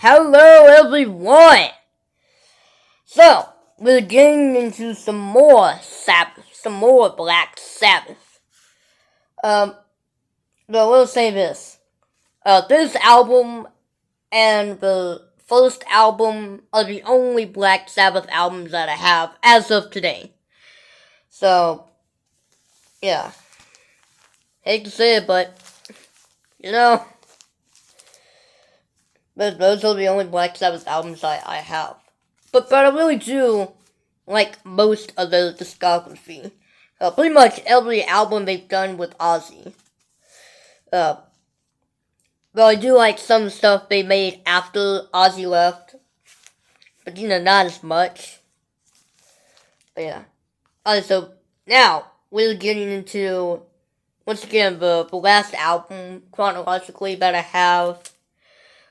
Hello everyone! So, we're getting into some more Sabbath, some more Black Sabbath. But we'll say this. This album and the first album are the only Black Sabbath albums that I have as of today. So, yeah. Hate to say it, but, but those are the only Black Sabbath albums I have. But I really do like most of their discography. Pretty much every album they've done with Ozzy. But I do like some stuff they made after Ozzy left. But not as much. But yeah. Alright, so now we're getting into, once again, the last album chronologically that I have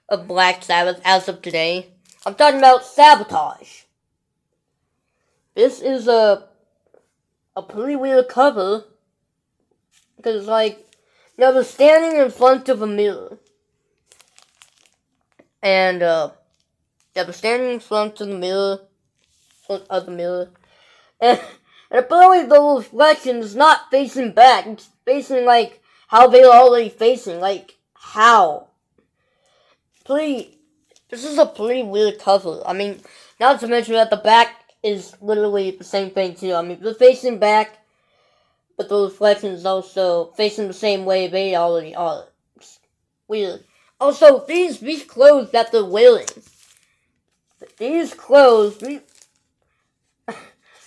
of Black Sabbath as of today. I'm talking about Sabotage. This is a pretty weird cover. Because they're standing in front of a mirror. And, they're standing in front of the mirror. And apparently the reflection is not facing back. It's facing, how they were already facing. How? This is a pretty weird cover. I mean, not to mention that the back is literally the same thing too. I mean, they're facing back, but the reflection is also facing the same way they already are. It's weird. Also, these clothes that they're wearing, these clothes,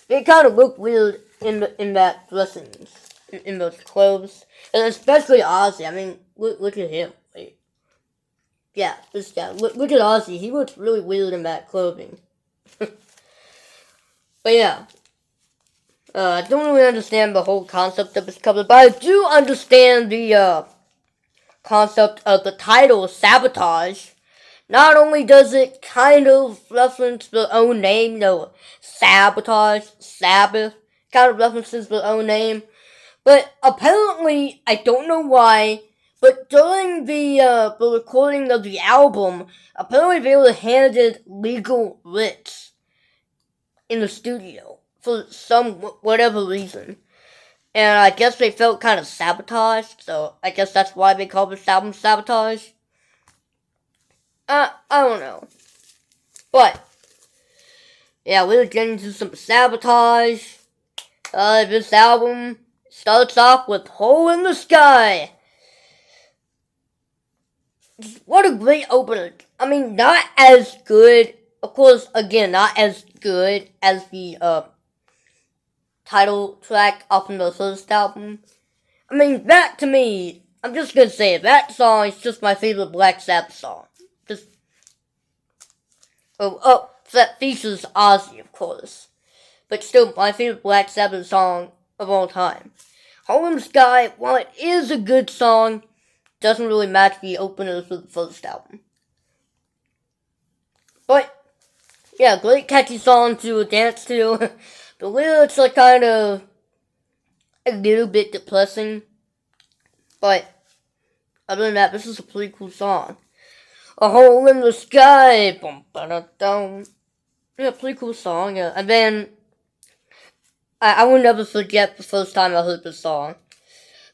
they kind of look weird in that dressing, in those clothes, and especially Ozzy. I mean, look at him. Yeah, this guy. Look at Ozzy. He looks really weird in that clothing. But yeah. I don't really understand the whole concept of this cover, but I do understand the concept of the title, Sabotage. Not only does it kind of reference their own name, Sabotage, Sabbath, kind of references their own name, but apparently, I don't know why, but during the recording of the album, apparently they were handed legal writs in the studio for whatever reason. And I guess they felt kind of sabotaged, so I guess that's why they call this album Sabotage. I don't know. But, yeah, we're getting to some Sabotage. This album starts off with Hole in the Sky. What a great opener. I mean, not as good, of course, again, not as good as the title track off from the first album. I mean, that to me, I'm just gonna say it, that song is just my favorite Black Sabbath song. That features Ozzy, of course. But still, my favorite Black Sabbath song of all time. Hole in the Sky, while it is a good song, doesn't really match the opener for the first album. But, yeah, great catchy song to dance to. The lyrics are kind of a little bit depressing. But, other than that, this is a pretty cool song. A Hole in the Sky. Boom, ba-da-dum. Yeah, pretty cool song. Yeah. And then, I will never forget the first time I heard this song.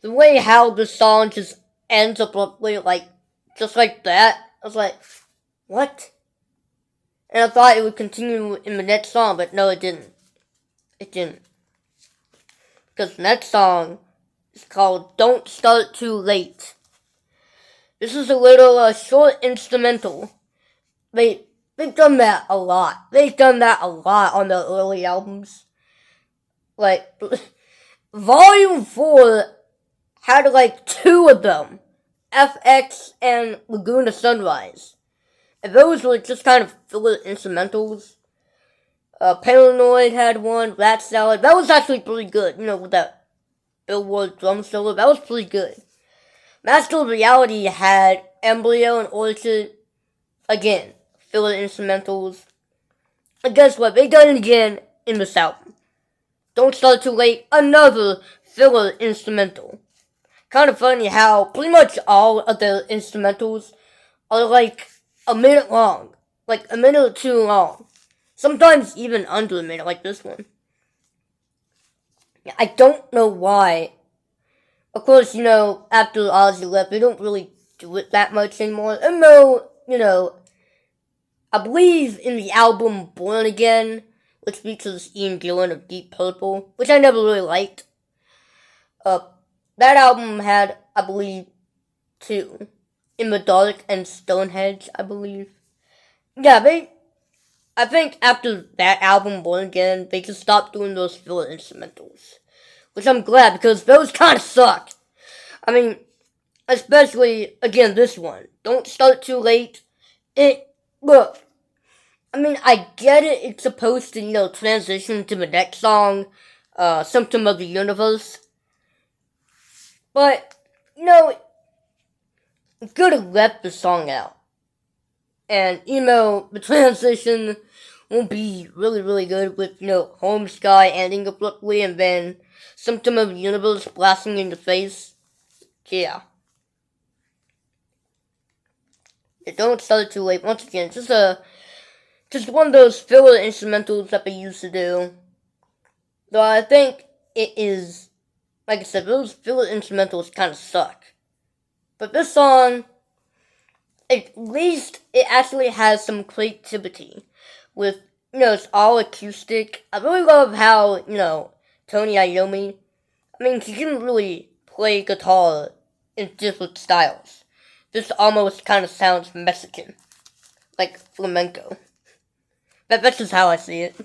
The way how the song just ends abruptly, just like that. I was like, what? And I thought it would continue in the next song, but no, it didn't. It didn't. Because the next song is called Don't Start Too Late. This is a little short instrumental. They've done that a lot. They've done that a lot on their early albums. Volume 4 had two of them. FX and Laguna Sunrise. And those were just kind of filler instrumentals. Paranoid had one, Rat Salad. That was actually pretty good. With that Billboard drum solo. That was pretty good. Master of Reality had Embryo and Orchard. Again, filler instrumentals. And guess what? They done it again in this album. Don't Start Too Late, another filler instrumental. Kind of funny how pretty much all of their instrumentals are a minute long. Like, a minute or two long. Sometimes even under a minute, like this one. I don't know why. Of course, after Ozzy left, they don't really do it that much anymore. And though, I believe in the album Born Again, which features Ian Gillan of Deep Purple, which I never really liked. That album had, I believe, two. In the Dark and Stonehenge, I believe. Yeah, I think after that album, Born Again, they just stopped doing those filler instrumentals. Which I'm glad, because those kind of suck. I mean, especially, again, this one. Don't Start Too Late. Look, I mean, I get it, it's supposed to, transition to the next song, Symptom of the Universe. But, you could have left the song out. And, the transition won't be really, really good with, Home Sky ending abruptly and then Symptom of the Universe blasting in the face. Yeah. Don't Start Too Late. Once again, just one of those filler instrumentals that they used to do. Though I think it is, like I said, those filler instrumentals kind of suck. But this song, at least it actually has some creativity. With, it's all acoustic. I really love how, Tony Iommi, I mean, she didn't really play guitar in different styles. This almost kind of sounds Mexican. Like flamenco. That's just how I see it.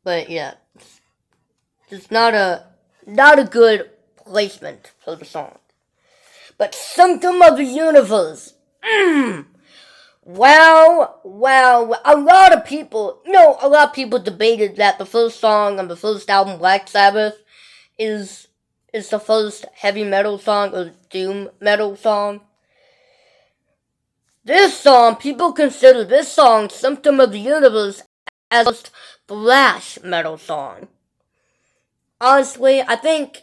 But yeah. Just not a good placement for the song. But Symptom of the Universe. Wow. A lot of people debated that the first song on the first album, Black Sabbath, is the first heavy metal song or doom metal song. This song, people consider this song, Symptom of the Universe, as the first thrash metal song. Honestly, I think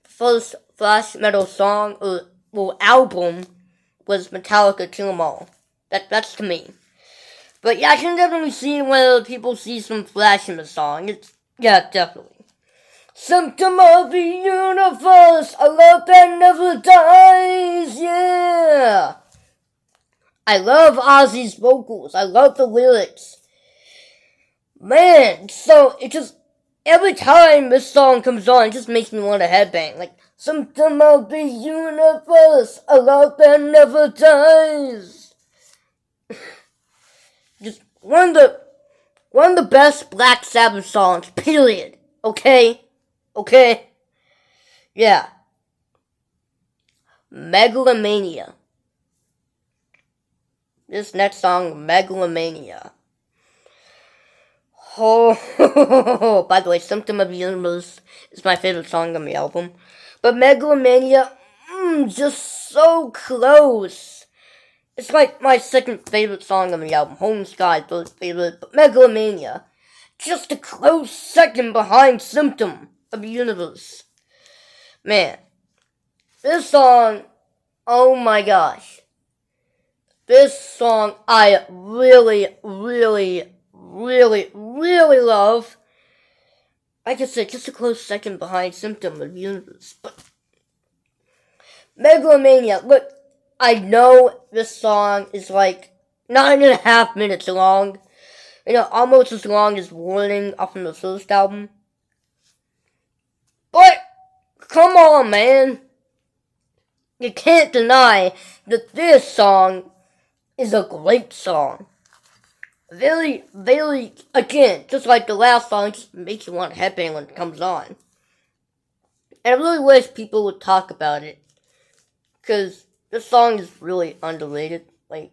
the first thrash metal song or album was Metallica Kill 'Em All. That's to me. But yeah, I can definitely see where people see some thrash in the song. Yeah, definitely. Symptom of the Universe, a love that never dies, yeah! I love Ozzy's vocals. I love the lyrics. Man, so it just, every time this song comes on, it just makes me want to headbang. Like, Symptom of the Universe, a love that never dies. Just one of the best Black Sabbath songs, period. Okay? Yeah. Megalomania. This next song, Megalomania. Oh, by the way, Symptom of the Universe is my favorite song on the album. But Megalomania, just so close. It's like my second favorite song on the album. Home Sky, third favorite. But Megalomania, just a close second behind Symptom of the Universe. Man, this song, oh my gosh. This song I really, really, really, really love. Like I said, just a close second behind Symptom of the Universe. But Megalomania, look, I know this song is like 9.5 minutes long. Almost as long as Warning off of the first album. But, come on, man. You can't deny that this song is a great song. Very, very, again, just like the last song, it just makes you want to headbang when it comes on. And I really wish people would talk about it. Because this song is really underrated. Like,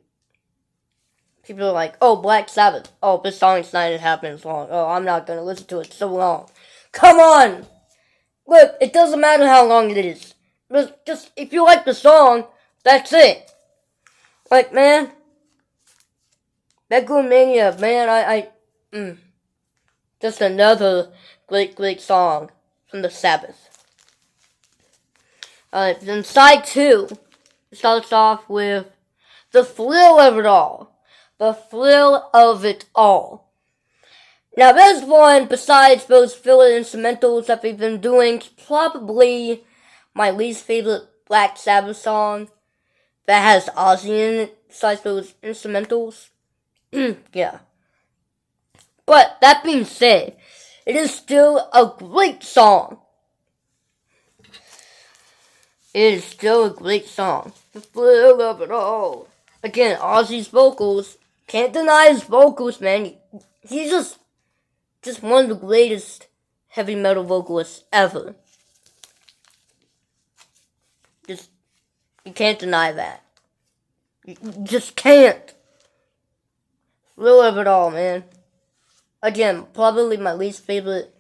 people are like, oh, Black Sabbath. Oh, this song is 9.5 minutes long. Oh, I'm not going to listen to it so long. Come on! Look, it doesn't matter how long it is. Just, if you like the song, that's it. Like, man, Megalomania, man, just another great song from the Sabbath. Then side 2 starts off with The thrill of it all. The thrill of it all. Now, this one, besides those filler instrumentals that we've been doing, is probably my least favorite Black Sabbath song that has Ozzy in it, besides those instrumentals. Yeah. But, that being said, it is still a great song. It is still a great song. The thrill of it all. Again, Ozzy's vocals. Can't deny his vocals, man. He's just one of the greatest heavy metal vocalists ever. You can't deny that. You just can't. Thrill of it all, man. Again, probably my least favorite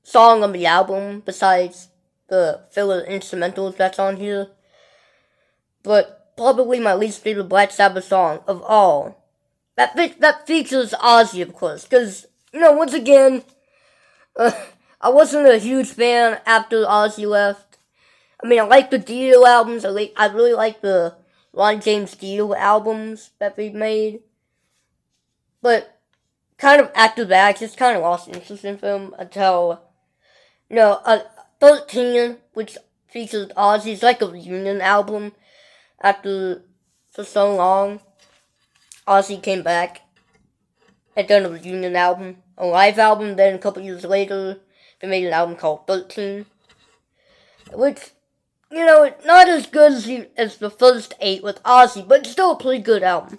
song on the album, besides the filler instrumentals that's on here. But probably my least favorite Black Sabbath song of all. That features Ozzy, of course. Because, once again, I wasn't a huge fan after Ozzy left. I mean, I like the Dio albums. I really like the Ron James Dio albums that they've made. But kind of after that, I just kind of lost interest in them until, 13, which features Ozzy. It's like a reunion album. For so long, Ozzy came back and done a reunion album, a live album. Then a couple years later, they made an album called 13, which, not as good as the first 8 with Ozzy, but still a pretty good album.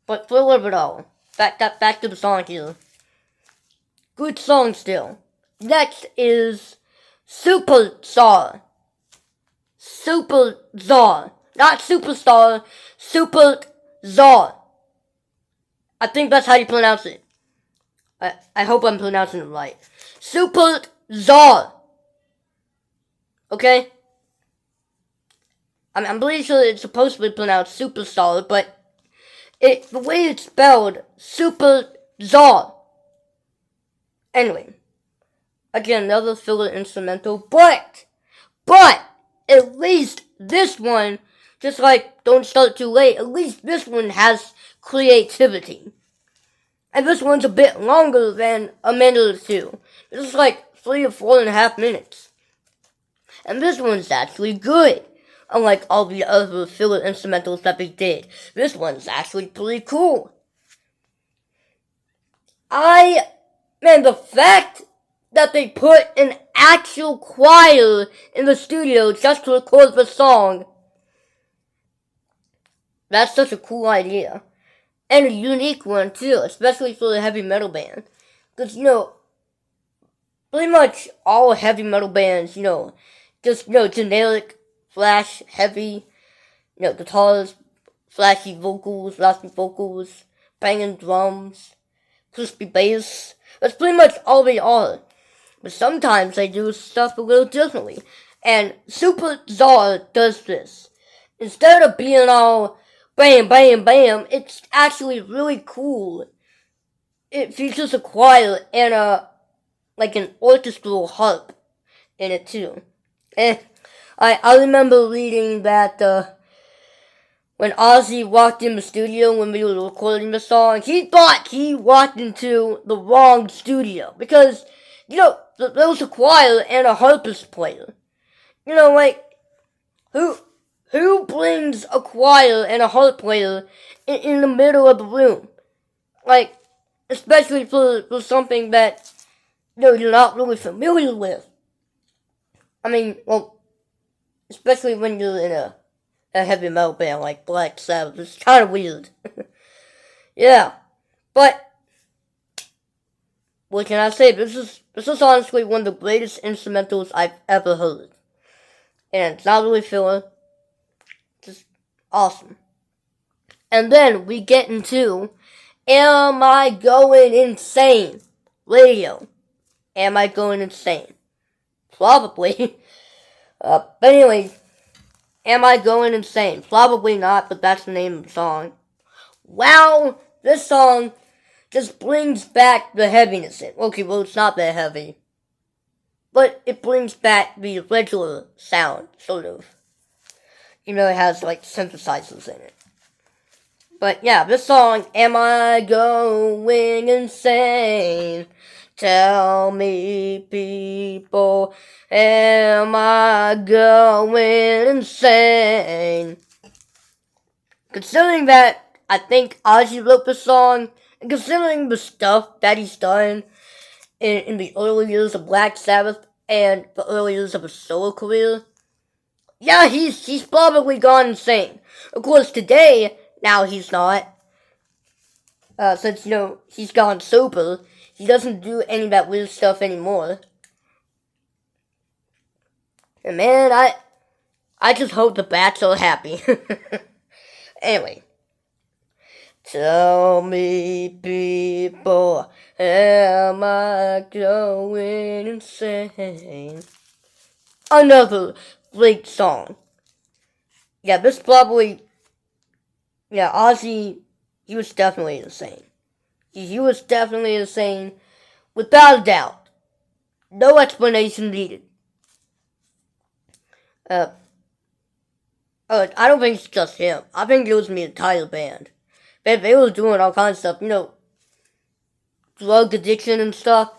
But thrill of it all. Back to the song here. Good song still. Next is Superstar. Superstar. Not Superstar. Superstar. I think that's how you pronounce it. I hope I'm pronouncing it right. Superstar. Okay? I'm pretty sure it's supposed to be pronounced Superstar, but the way it's spelled, Superstar. Anyway. Again, another filler instrumental, but at least this one, just like Don't Start Too Late, at least this one has creativity. And this one's a bit longer than a minute or two. This is like 3 or 4.5 minutes. And this one's actually good. Unlike all the other filler instrumentals that they did. This one's actually pretty cool. The fact that they put an actual choir in the studio just to record the song, that's such a cool idea. And a unique one, too, especially for a heavy metal band. Because, pretty much all heavy metal bands, just, generic, flash, heavy, guitars, flashy vocals, raspy vocals, banging drums, crispy bass. That's pretty much all they are. But sometimes they do stuff a little differently. And Superstar does this. Instead of being all bam, bam, bam, it's actually really cool. It features a choir and an orchestral harp in it too. And I remember reading that when Ozzy walked in the studio when we were recording the song, he thought he walked into the wrong studio. Because, there was a choir and a harpist player. Who brings a choir and a harp player in the middle of the room? Especially for something that, you're not really familiar with. Especially when you're in a heavy metal band like Black Sabbath. It's kind of weird. Yeah. But what can I say? This is honestly one of the greatest instrumentals I've ever heard. And it's not really filler. Just awesome. And then we get into Am I Going Insane? Radio. Am I Going Insane? Probably. But anyway, Am I Going Insane? Probably not, but that's the name of the song. Wow, this song just brings back the heaviness in. Okay, well, it's not that heavy. But it brings back the regular sound, sort of. even though it has like synthesizers in it. But yeah, this song, Am I Going Insane? Tell me, people, am I going insane? Considering that I think Ozzy wrote the song, and considering the stuff that he's done in the early years of Black Sabbath and the early years of his solo career, yeah, he's probably gone insane. Of course, today, now he's not. Since, he's gone sober. He doesn't do any of that weird stuff anymore. And man, I just hope the bats are happy. Anyway. Tell me, people, am I going insane? Another great song. Yeah, this probably... Yeah, Ozzy, he was definitely insane. He was definitely insane, without a doubt. No explanation needed. I don't think it's just him. I think it was the entire band. They were doing all kinds of stuff, drug addiction and stuff.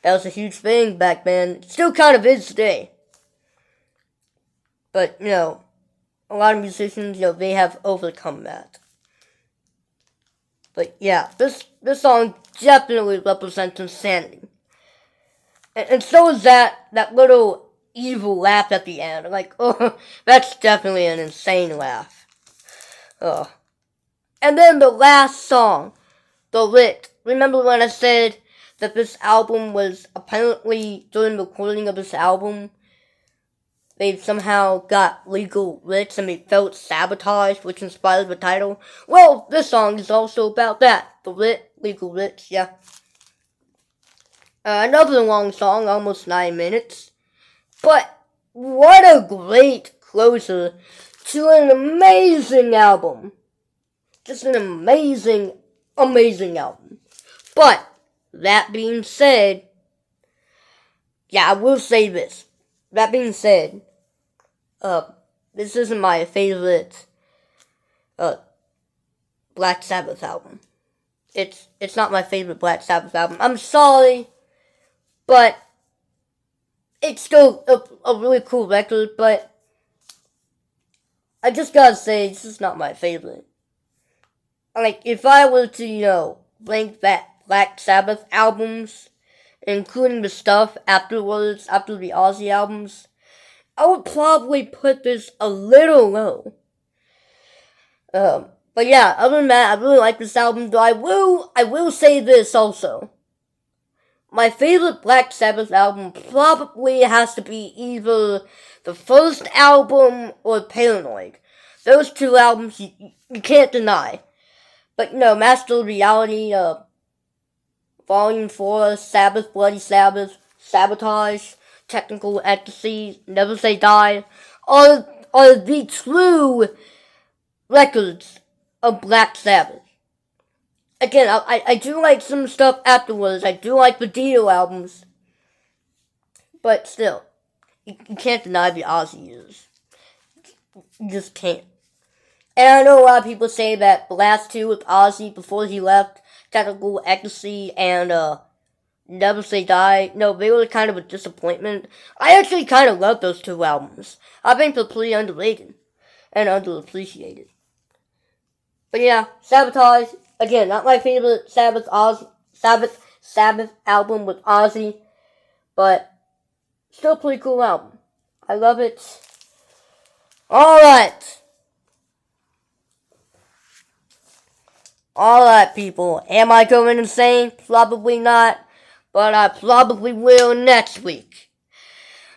That was a huge thing back then. It still kind of is today. But, a lot of musicians, they have overcome that. But yeah, this song definitely represents insanity. And so is that little evil laugh at the end. Like, oh, that's definitely an insane laugh. Oh. And then the last song, The Lit. Remember when I said that this album was apparently, during the recording of this album, they somehow got legal writs and they felt Sabotage, which inspired the title? Well, this song is also about that. The Lit, legal writs, yeah. Another long song, almost 9 minutes. But what a great closer to an amazing album. Just an amazing, amazing album. But, that being said, yeah, I will say this. That being said, this isn't my favorite, Black Sabbath album. It's not my favorite Black Sabbath album. I'm sorry, but it's still a really cool record, but I just gotta say, this is not my favorite. Like, if I were to, rank that Black Sabbath albums, including the stuff afterwards, after the Ozzy albums, I would probably put this a little low. But yeah, other than that, I really like this album, though I will say this also. My favorite Black Sabbath album probably has to be either the first album or Paranoid. Those two albums you can't deny. But, Master of Reality, Volume 4, Sabbath, Bloody Sabbath, Sabotage, Technical Ecstasy, Never Say Die, are the true records of Black Sabbath. Again, I do like some stuff afterwards. I do like the Dio albums. But still, you can't deny the Ozzy years. You just can't. And I know a lot of people say that the last two with Ozzy before he left, Technical Ecstasy and Never Say Die, no, they were kind of a disappointment. I actually kind of love those two albums. I think they're pretty underrated and underappreciated. But yeah, Sabotage, again, not my favorite Sabbath album with Ozzy, but still a pretty cool album. I love it. Alright, people. Am I going insane? Probably not. But I probably will next week.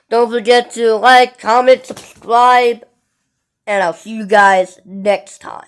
Don't forget to like, comment, subscribe. And I'll see you guys next time.